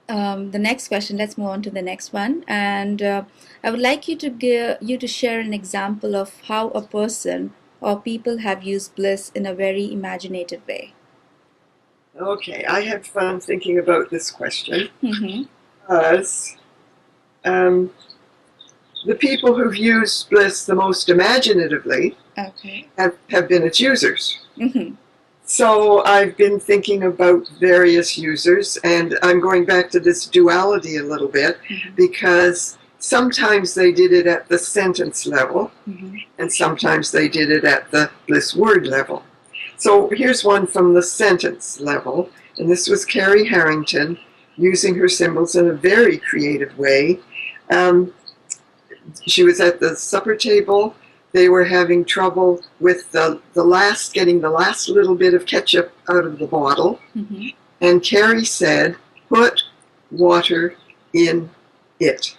The next question, let's move on to the next one. And I would like you to share an example of how a person or people have used bliss in a very imaginative way. Okay, I had fun thinking about this question Mm-hmm. because um, the people who've used Bliss the most imaginatively Okay. have been its users. Mm-hmm. So I've been thinking about various users, and I'm going back to this duality a little bit Mm-hmm. because sometimes they did it at the sentence level, Mm-hmm. and sometimes they did it at the Bliss word level. So here's one from the sentence level, and this was Carrie Harrington using her symbols in a very creative way. Um, she was at the supper table. They were having trouble with getting the last little bit of ketchup out of the bottle. Mm-hmm. And Carrie said, "Put water in it."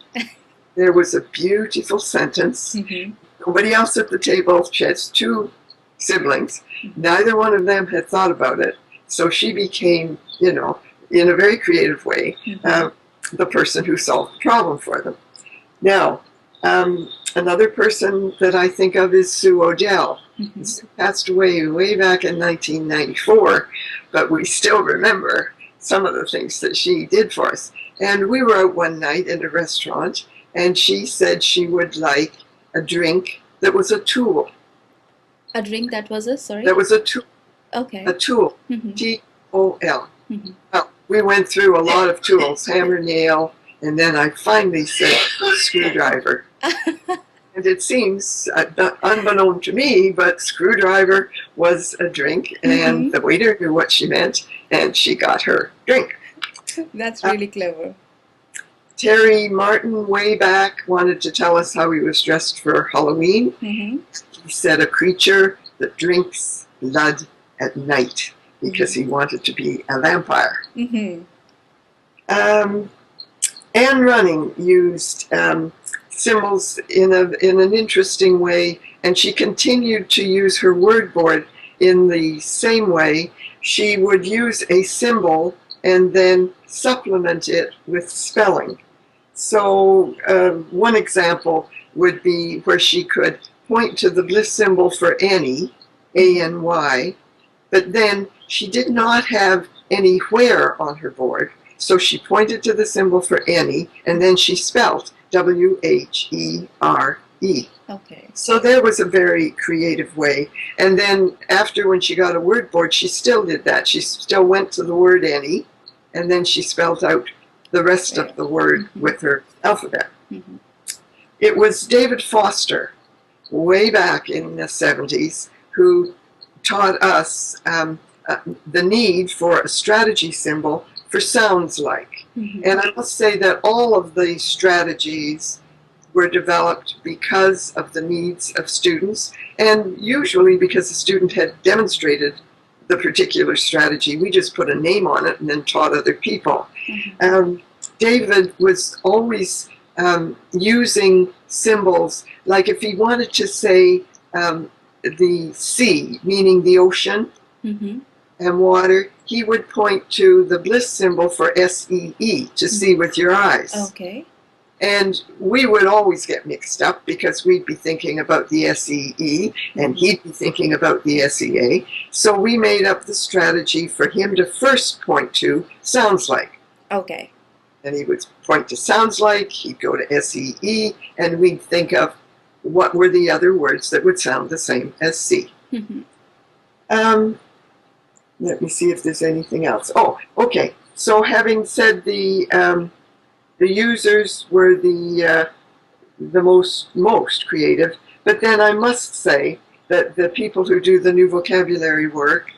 There was a beautiful sentence. Mm-hmm. Nobody else at the table. She has two siblings. Neither one of them had thought about it. So she became, in a very creative way, Mm-hmm. the person who solved the problem for them. Now, another person that I think of is Sue Odell. Mm-hmm. Sue passed away way back in 1994, but we still remember some of the things that she did for us. And we were out one night in a restaurant, and she said she would like a drink that was a tool. A drink that was a, That sorry? was a tool. A Okay. tool. Mm-hmm. T-O-L. Mm-hmm. Well, we went through a lot of tools, hammer, nail, and then I finally said screwdriver. And it seems, unbeknown to me, but screwdriver was a drink, and Mm-hmm. the waiter knew what she meant, and she got her drink. That's Uh, really clever. Terry Martin, way back, wanted to tell us how he was dressed for Halloween. Mm-hmm. He said a creature that drinks blood at night because Mm-hmm. he wanted to be a vampire. Mm-hmm. Um, Anne Running used symbols in an interesting way, and she continued to use her word board in the same way. She would use a symbol and then supplement it with spelling. So one example would be where she could point to the bliss symbol for Annie, A-N-Y, but then she did not have anywhere on her board. So she pointed to the symbol for Annie, and then she spelled W-H-E-R-E. Okay. So there was a very creative way. And then after, when she got a word board, she still did that. She still went to the word Annie, and then she spelled out the rest of the word Mm-hmm. with her alphabet. Mm-hmm. It was David Foster, way back in the 70s, who taught us the need for a strategy symbol for sounds like. Mm-hmm. And I must say that all of the strategies were developed because of the needs of students, and usually because the student had demonstrated the particular strategy. We just put a name on it and then taught other people. Mm-hmm. David was always using symbols, like if he wanted to say the sea, meaning the ocean, Mm-hmm. and water, he would point to the bliss symbol for S-E-E, to see with your eyes. Okay. And we would always get mixed up because we'd be thinking about the S-E-E and he'd be thinking about the S-E-A. So we made up the strategy for him to first point to sounds like. Okay. And he would point to sounds like, he'd go to S-E-E, and we'd think of what were the other words that would sound the same as C. Mm-hmm. Let me see if there's anything else. Oh, okay. So having said the users were the most creative, but then I must say that the people who do the new vocabulary work,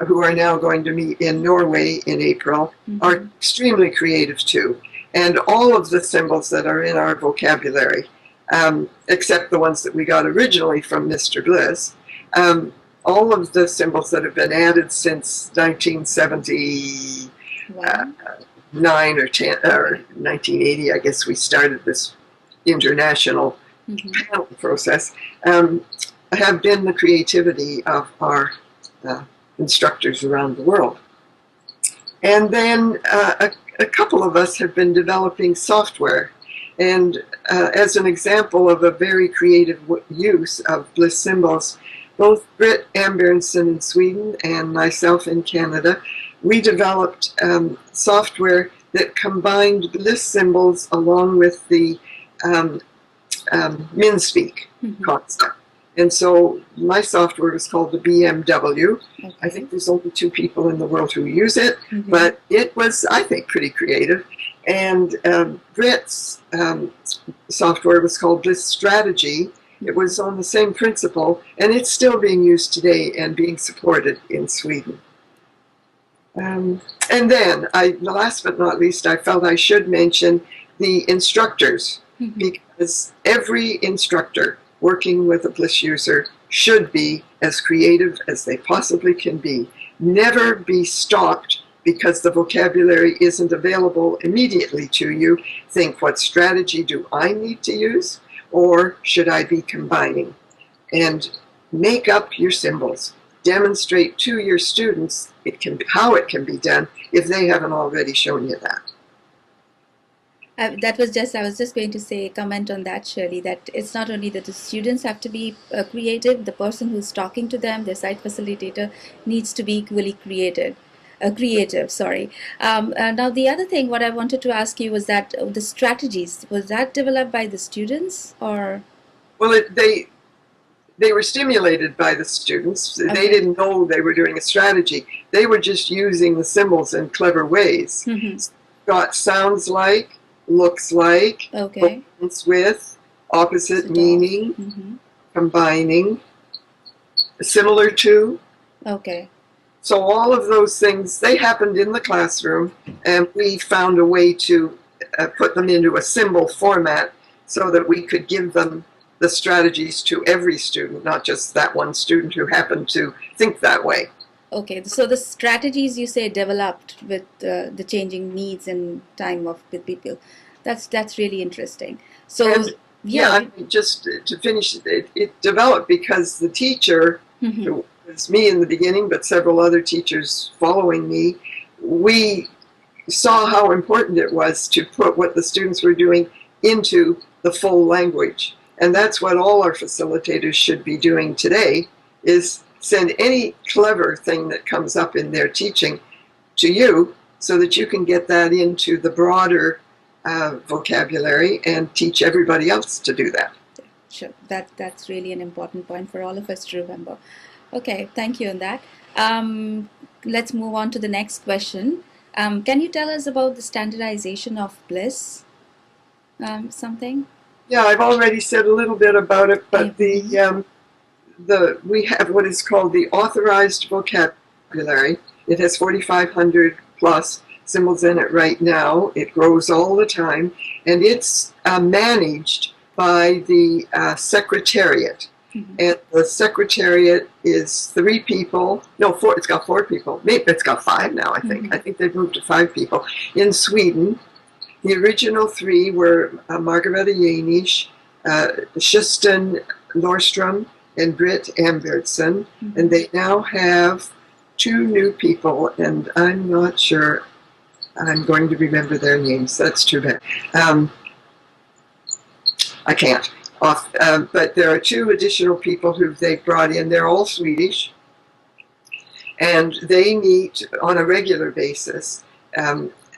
who are now going to meet in Norway in April, are extremely creative too. And all of the symbols that are in our vocabulary, except the ones that we got originally from Mr. Bliss, all of the symbols that have been added since 1979 Wow. or 10 or 1980, I guess we started this international Mm-hmm. panel process, have been the creativity of our instructors around the world. And then a couple of us have been developing software. And as an example of a very creative use of bliss symbols, both Britt Ambjörnsson in Sweden and myself in Canada, we developed software that combined bliss symbols along with the min-speak concept. And so my software is called the BMW. Okay. I think there's only 2 people in the world who use it, but it was, I think, pretty creative. And Britt's software was called Bliss Strategy. It was on the same principle, and it's still being used today and being supported in Sweden. And then, last but not least, I felt I should mention the instructors, because every instructor working with a Bliss user should be as creative as they possibly can be. Never be stopped because the vocabulary isn't available immediately to you. Think, what strategy do I need to use? Or should I be combining? And make up your symbols. Demonstrate to your students how it can be done if they haven't already shown you that. I was just going to say, comment on that, Shirley, that it's not only that the students have to be creative, the person who's talking to them, their site facilitator, needs to be equally creative. Now, the other thing, what I wanted to ask you was that the strategies, was that developed by the students, or? Well, they were stimulated by the students. Okay. They didn't know they were doing a strategy. They were just using the symbols in clever ways. Got sounds like, looks like, with, opposite meaning, combining, similar to. Okay. So all of those things, they happened in the classroom, and we found a way to put them into a symbol format so that we could give them the strategies to every student, not just that one student who happened to think that way. Okay, so the strategies, you say, developed with the changing needs and time with people. That's really interesting. So I mean, just to finish, it developed because the teacher, who was me in the beginning, but several other teachers following me, we saw how important it was to put what the students were doing into the full language. And that's what all our facilitators should be doing today, is send any clever thing that comes up in their teaching to you so that you can get that into the broader vocabulary and teach everybody else to do that. Sure, that's really an important point for all of us to remember. Okay, thank you on that. Let's move on to the next question. Can you tell us about the standardization of Bliss? Something? Yeah, I've already said a little bit about it, but we have what is called the authorized vocabulary. It has 4,500 plus symbols in it right now. It grows all the time, and it's managed by the Secretariat. And the Secretariat is 3 people, no, 4, it's got 4 people. Maybe it's got 5 now, I think. I think they've moved to 5 people in Sweden. The original 3 were Margareta Janisch, Schusten Norstrom, and Britt Ambjörnsson. And they now have 2 new people, and I'm not sure I'm going to remember their names. That's too bad. I can't. But there are 2 additional people who they've brought in. They're all Swedish, and they meet on a regular basis.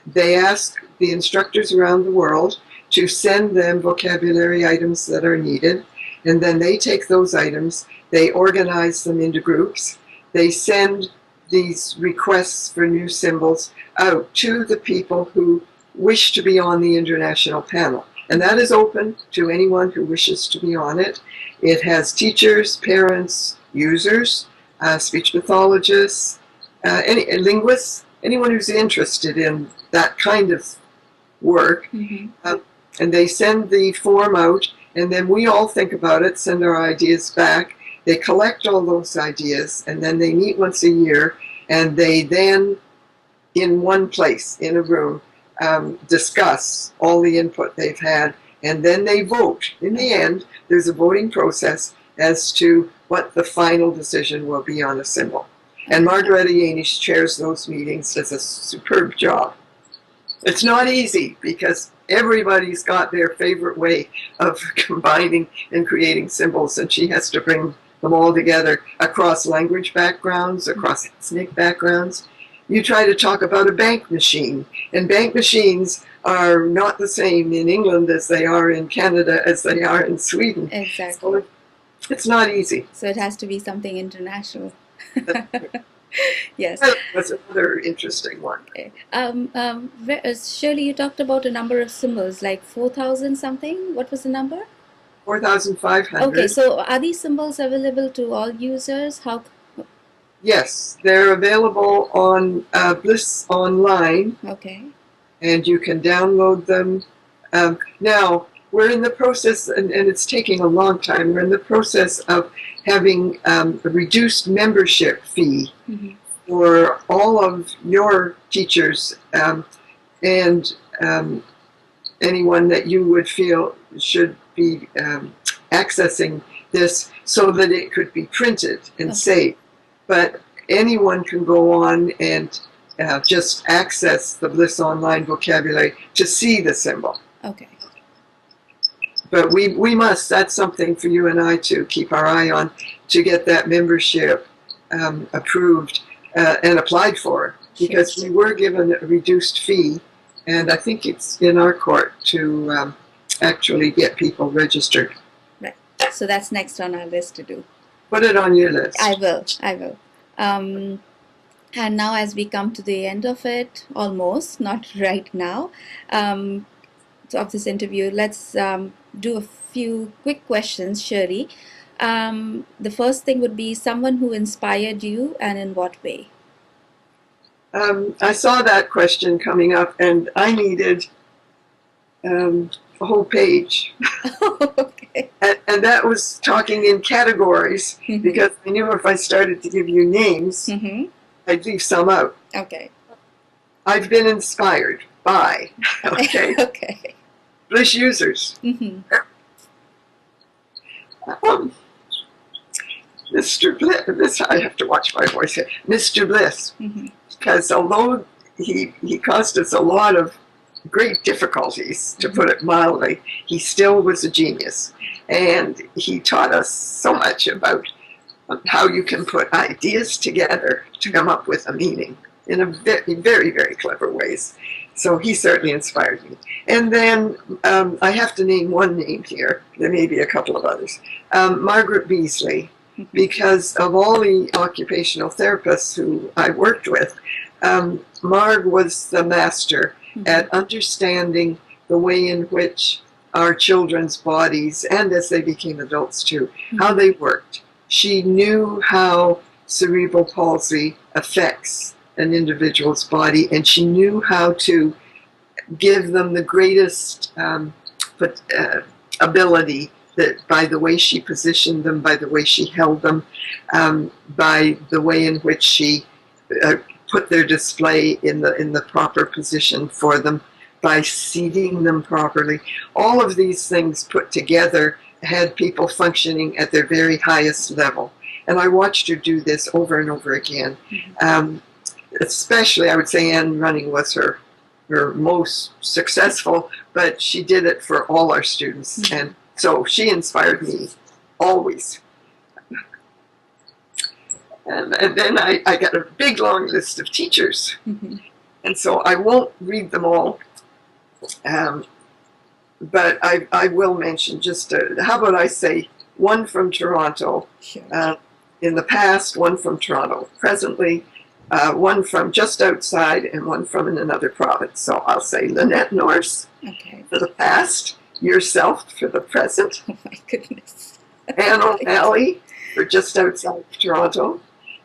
They ask the instructors around the world to send them vocabulary items that are needed, and then they take those items, they organize them into groups, they send these requests for new symbols out to the people who wish to be on the international panel. And that is open to anyone who wishes to be on it. It has teachers, parents, users, speech pathologists, linguists, anyone who's interested in that kind of work. And they send the form out, and then we all think about it, send our ideas back. They collect all those ideas, and then they meet once a year, and they then, in one place, in a room, discuss all the input they've had, and then they vote. In the end, there's a voting process as to what the final decision will be on a symbol. And Margareta Janisch chairs those meetings, does a superb job. It's not easy because everybody's got their favorite way of combining and creating symbols, and she has to bring them all together across language backgrounds, across ethnic backgrounds. You try to talk about a bank machine, and bank machines are not the same in England as they are in Canada as they are in Sweden. Exactly. So it's not easy. So it has to be something international. Yes. That's another interesting one. Okay. Shirley, you talked about a number of symbols, like 4,000 something. What was the number? 4,500. Okay, so are these symbols available to all users? How? Yes, they're available on Bliss Online, Okay. and you can download them. Now, we're in the process, and it's taking a long time, we're in the process of having a reduced membership fee Mm-hmm. for all of your teachers and anyone that you would feel should be accessing this so that it could be printed and Okay. saved. But anyone can go on and just access the Bliss Online vocabulary to see the symbol. Okay. But we must, that's something for you and I to keep our eye on, to get that membership approved and applied for, because we were given a reduced fee, and I think it's in our court to actually get people registered. Right. So that's next on our list to do. Put it on your list. I will. I will. And now, as we come to the end of it, almost, not right now, of this interview, let's do a few quick questions, Shirley. The first thing would be someone who inspired you, and in what way? I saw that question coming up, and I needed a whole page. Okay. And that was talking in categories, Mm-hmm. because I knew if I started to give you names, Mm-hmm. I'd leave some out. Okay. I've been inspired by, okay, Okay. Bliss users. Mm-hmm. Mr. Bliss, I have to watch my voice here. Mr. Bliss, Mm-hmm. because although he caused us a lot of great difficulties, to put it mildly, he still was a genius. And he taught us so much about how you can put ideas together to come up with a meaning in a very, very, very clever ways. So he certainly inspired me. And then I have to name one name here. There may be a couple of others. Margaret Beasley, because of all the occupational therapists who I worked with, Marg was the master at understanding the way in which our children's bodies, and as they became adults too, how they worked. She knew how cerebral palsy affects an individual's body, and she knew how to give them the greatest ability, that by the way she positioned them, by the way she held them, by the way in which she put their display in the proper position for them, by seating them properly. All of these things put together had people functioning at their very highest level. And I watched her do this over and over again. Especially, I would say, Anne Running was her most successful, but she did it for all our students. And so she inspired me always. And then I got a big long list of teachers. And so I won't read them all. But I will mention just, how about I say one from Toronto, Sure. In the past, one from Toronto, presently, one from just outside, and one from in another province. So I'll say Lynette Norse Okay. for the past, yourself for the present, Oh my goodness. Anne O'Malley for just outside Toronto,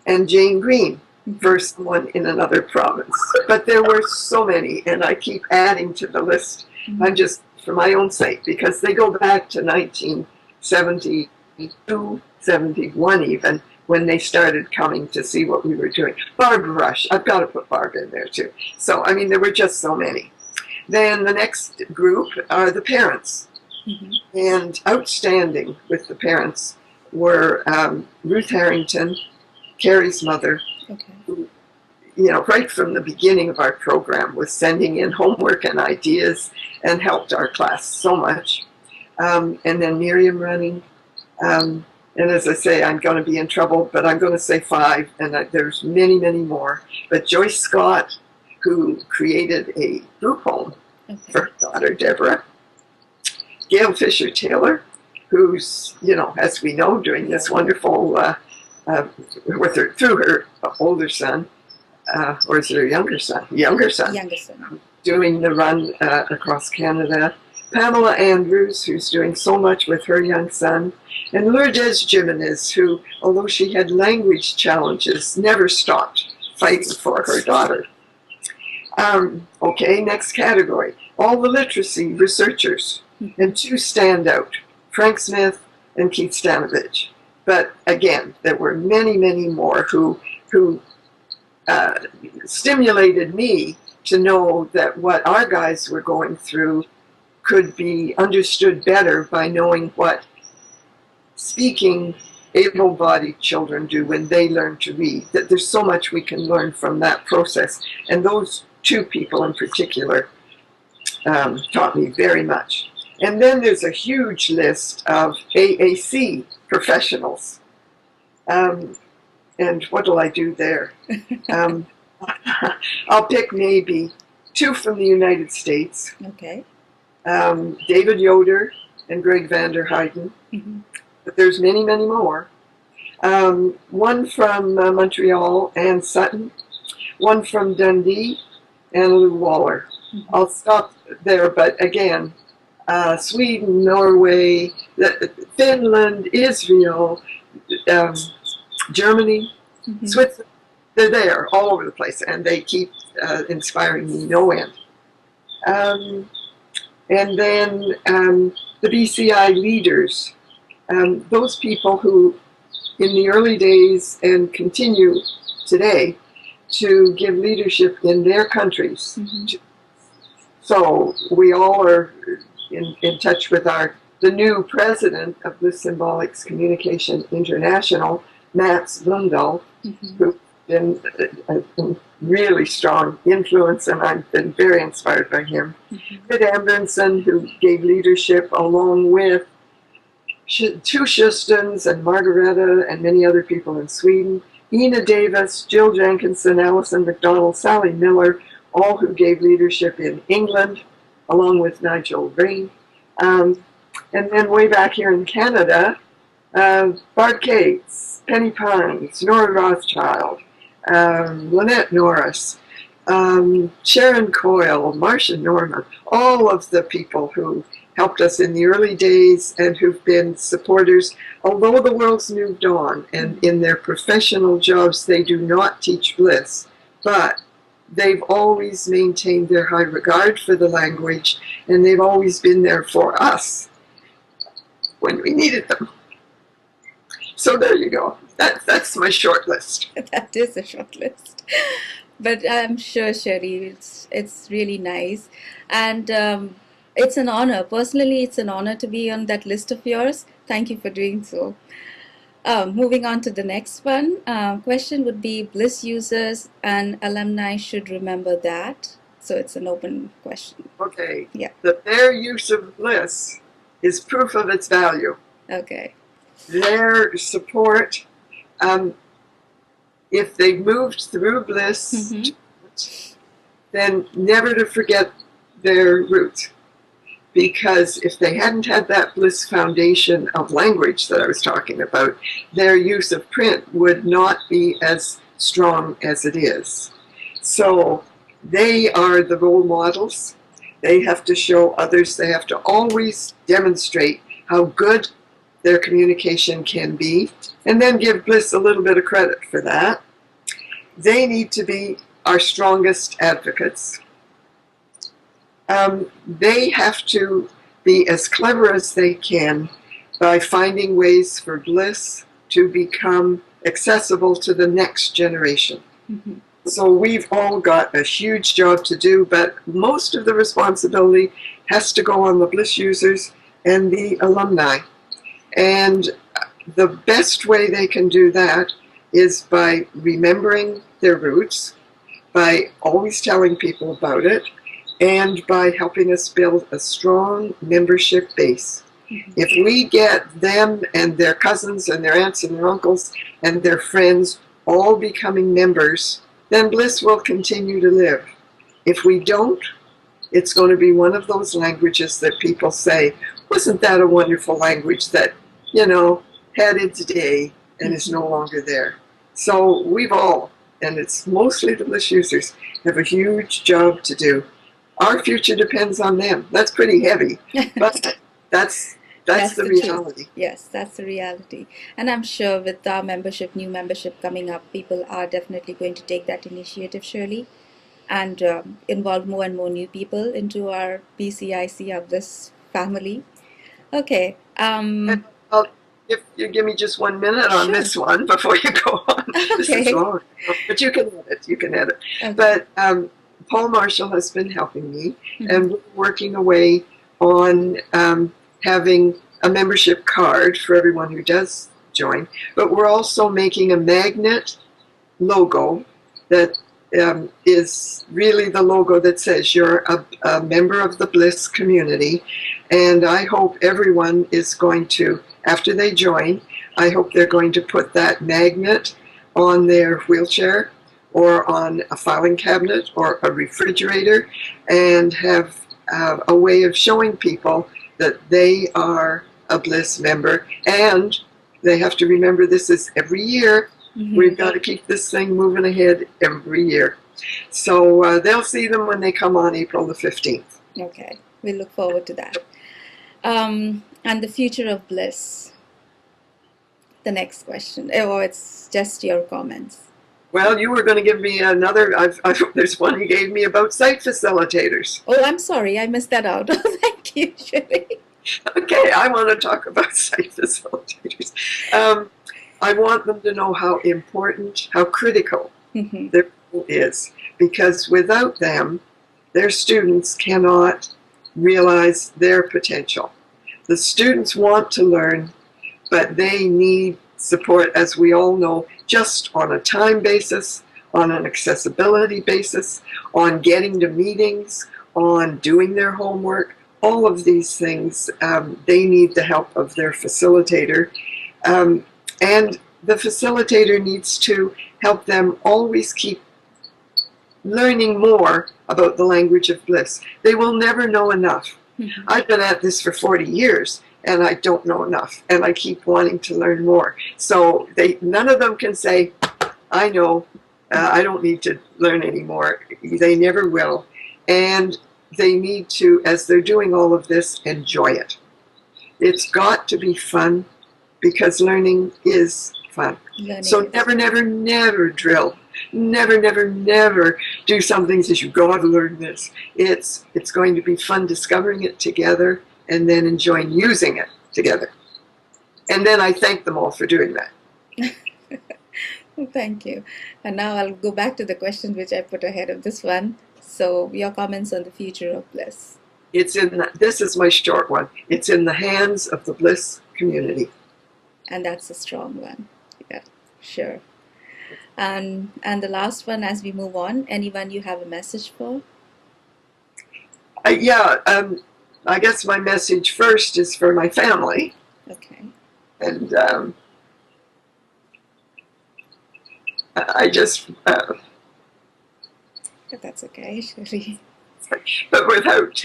and Jane Green for someone in another province. But there were so many, and I keep adding to the list. I'm just, for my own sake, because they go back to 1972, 71 even, when they started coming to see what we were doing. Barb Rush, I've got to put Barb in there too. So, I mean, there were just so many. Then the next group are the parents. And outstanding with the parents were Ruth Harrington, Carrie's mother, Okay. who right from the beginning of our program was sending in homework and ideas and helped our class so much. And then Miriam running. And as I say, I'm going to be in trouble, but I'm going to say 5, and there's many, many more. But Joyce Scott, who created a group home for her daughter, Deborah. Gail Fisher Taylor, who's, as we know, doing this wonderful, through her older son, or is it her younger son? Younger son. Doing the run across Canada. Pamela Andrews, who's doing so much with her young son. And Lourdes Jimenez, who, although she had language challenges, never stopped fighting for her daughter. Okay, next category. All the literacy researchers. And 2 stand out, Frank Smith and Keith Stanovich. But again, there were many, many more who stimulated me to know that what our guys were going through could be understood better by knowing what speaking able-bodied children do when they learn to read, that there's so much we can learn from that process. And those 2 people in particular taught me very much. And then there's a huge list of AAC professionals. And what will I do there? I'll pick maybe 2 from the United States. Okay. David Yoder and Greg Vander Heiden. But there's many, many more. One from Montreal, Anne Sutton. One from Dundee, Anna Lou Waller. I'll stop there, but again, Sweden, Norway, Finland, Israel, Germany, Switzerland, they're there all over the place, and they keep inspiring me no end. And then the BCI leaders, those people who in the early days and continue today to give leadership in their countries. So we all are in touch with the new president of Blissymbolics Communication International, Mats Lundahl, who's been a really strong influence, and I've been very inspired by him. Ed Ambrandson, who gave leadership along with 2 Schustons and Margareta and many other people in Sweden. Ina Davis, Jill Jenkinson, Alison McDonald, Sally Miller, all who gave leadership in England, along with Nigel Rain. And then way back here in Canada, Bart Cates, Penny Pines, Nora Rothschild, Lynette Norris, Sharon Coyle, Marcia Norman, all of the people who helped us in the early days and who've been supporters, although the world's moved on, and in their professional jobs they do not teach Bliss, but they've always maintained their high regard for the language, and they've always been there for us when we needed them. So there you go. That's my short list. That is a short list. But I'm sure, Sherry, it's really nice. And it's an honor. Personally, it's an honor to be on that list of yours. Thank you for doing so. Moving on to the next one. Question would be, Bliss users and alumni should remember that. So it's an open question. Okay. Yeah. Their use of Bliss is proof of its value. Okay. Their support, if they moved through Bliss, then never to forget their roots. Because if they hadn't had that Bliss foundation of language that I was talking about, their use of print would not be as strong as it is. So they are the role models. They have to show others. They have to always demonstrate how good their communication can be, and then give Bliss a little bit of credit for that. They need to be our strongest advocates. They have to be as clever as they can by finding ways for Bliss to become accessible to the next generation. So we've all got a huge job to do, but most of the responsibility has to go on the Bliss users and the alumni. And the best way they can do that is by remembering their roots, by always telling people about it and by helping us build a strong membership base. If we get them and their cousins and their aunts and their uncles and their friends all becoming members, then Bliss will continue to live. If we don't, it's going to be one of those languages that people say, wasn't that a wonderful language that, you know, had its day and is no longer there. So we've all, and it's mostly the Bliss users, have a huge job to do. Our future depends on them. That's pretty heavy, but that's the reality. Yes, that's the reality. And I'm sure with our membership, new membership coming up, people are definitely going to take that initiative, Shirley, and involve more and more new people into our BCIC of this family. Okay. Well, if you give me just 1 minute on Sure. this one before you go on. This is Okay. long, but you can edit. You can edit. Okay. But Paul Marshall has been helping me, Mhm. and we're working away on having a membership card for everyone who does join. But we're also making a magnet logo that is really the logo that says you're a member of the Bliss community. And I hope everyone is going to, after they join, I hope they're going to put that magnet on their wheelchair or on a filing cabinet or a refrigerator, and have a way of showing people that they are a Bliss member. And they have to remember this is every year. Mhm. We've got to keep this thing moving ahead every year. So they'll see them when they come on April the 15th. Okay, we look forward to that. And the future of Bliss. The next question, or it's just your comments. Well, you were going to give me another. There's one you gave me about site facilitators. Oh, I'm sorry, I missed that out. Thank you, Shirley. Okay, I want to talk about site facilitators. I want them to know how important, how critical Mhm. their role is, because without them, their students cannot realize their potential. The students want to learn, but they need support, as we all know, just on a time basis, on an accessibility basis, on getting to meetings, on doing their homework. All of these things, they need the help of their facilitator. And the facilitator needs to help them always keep learning more about the language of Bliss. They will never know enough. Mhm. I've been at this for 40 years and I don't know enough, and I keep wanting to learn more. So none of them can say, I know, I don't need to learn anymore. They never will. And they need to, as they're doing all of this, enjoy it. It's got to be fun, because learning is fun. Learning So is- never, never, never drill. Never, never, never do something that says, you got to learn this. It's going to be fun discovering it together and then enjoying using it together. And then I thank them all for doing that. Thank you. And now I'll go back to the question which I put ahead of this one. So, your comments on the future of Bliss. This is my short one. It's in the hands of the Bliss community. And that's a strong one. Yeah, sure. And the last one, as we move on, anyone you have a message for? I guess my message first is for my family. Okay. And I just, That's okay, Shirley. but without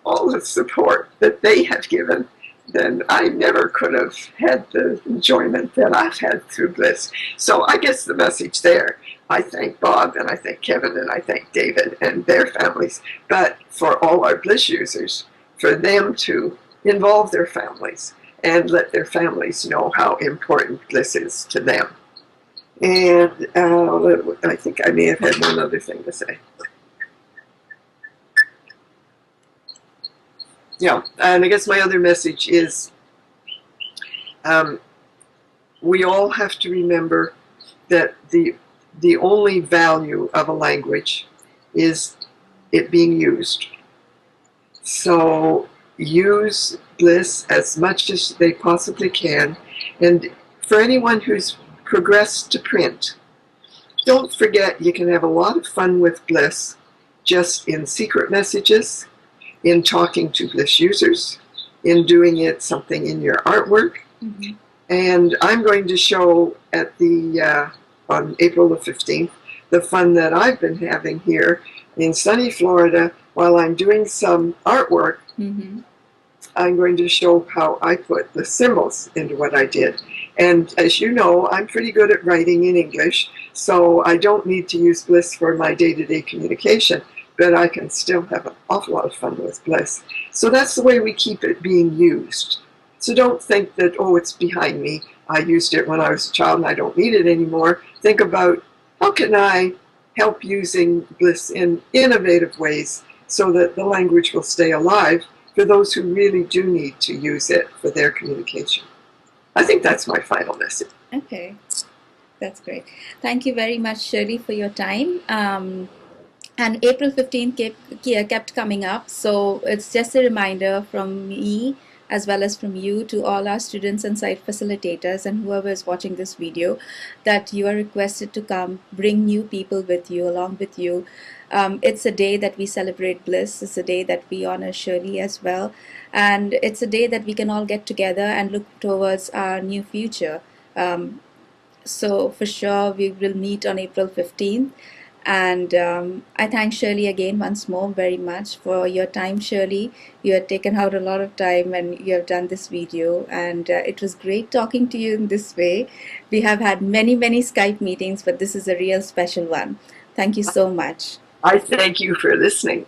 all the support that they have given, then I never could have had the enjoyment that I've had through Bliss. So I guess the message there, I thank Bob and I thank Kevin and I thank David and their families, but for all our Bliss users, for them to involve their families and let their families know how important Bliss is to them. And I think I may have had one other thing to say. Yeah, and I guess my other message is we all have to remember that the only value of a language is it being used. So use Bliss as much as they possibly can. And for anyone who's progressed to print, Don't forget, you can have a lot of fun with Bliss just in secret messages, in talking to Bliss users, in doing it something in your artwork. Mm-hmm. And I'm going to show at the on April the 15th the fun that I've been having here in sunny Florida while I'm doing some artwork. Mm-hmm. I'm going to show how I put the symbols into what I did. And as you know, I'm pretty good at writing in English, so I don't need to use Bliss for my day-to-day communication, but I can still have an awful lot of fun with Bliss. So that's the way we keep it being used. So don't think that, oh, it's behind me. I used it when I was a child and I don't need it anymore. Think about, how can I help using Bliss in innovative ways so that the language will stay alive for those who really do need to use it for their communication. I think that's my final message. Okay, that's great. Thank you very much, Shirley, for your time. And April 15th kept coming up, so it's just a reminder from me as well as from you to all our students and site facilitators and whoever is watching this video, that you are requested to come, bring new people with you, along with you. It's a day that we celebrate Bliss. It's a day that we honor Shirley as well. And it's a day that we can all get together and look towards our new future. So for sure, we will meet on April 15th. And I thank Shirley again once more very much for your time, Shirley. You have taken out a lot of time and you have done this video. And it was great talking to you in this way. We have had many, many Skype meetings, but this is a real special one. Thank you so much. I thank you for listening.